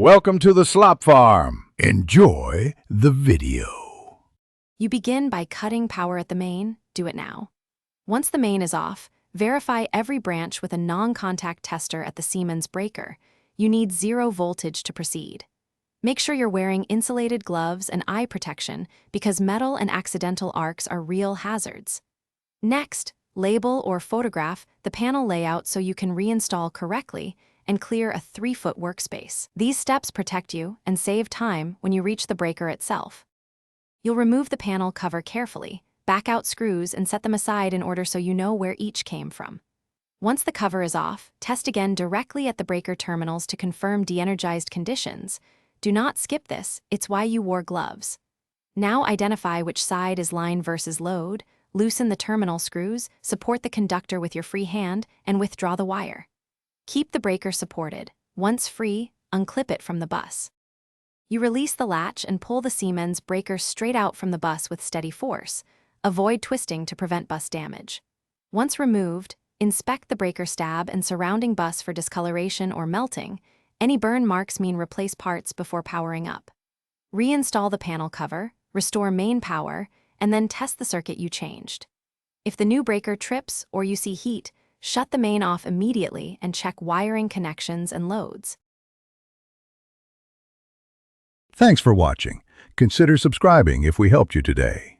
Welcome to the slop farm. Enjoy the video. You begin by cutting power at the main. Do it now. Once the main is off, verify every branch with a non-contact tester at the Siemens breaker. You need 0 voltage to proceed. Make sure you're wearing insulated gloves and eye protection because metal and accidental arcs are real hazards. Next, label or photograph the panel layout so you can reinstall correctly and clear a 3-foot workspace. These steps protect you and save time when you reach the breaker itself. You'll remove the panel cover carefully, back out screws and set them aside in order so you know where each came from. Once the cover is off, test again directly at the breaker terminals to confirm de-energized conditions. Do not skip this, it's why you wore gloves. Now identify which side is line versus load, loosen the terminal screws, support the conductor with your free hand, and withdraw the wire. Keep the breaker supported. Once free, unclip it from the bus. You release the latch and pull the Siemens breaker straight out from the bus with steady force. Avoid twisting to prevent bus damage. Once removed, inspect the breaker stab and surrounding bus for discoloration or melting. Any burn marks mean replace parts before powering up. Reinstall the panel cover, restore main power, and then test the circuit you changed. If the new breaker trips or you see heat, shut the main off immediately and check wiring connections and loads. Thanks for watching. Consider subscribing if we helped you today.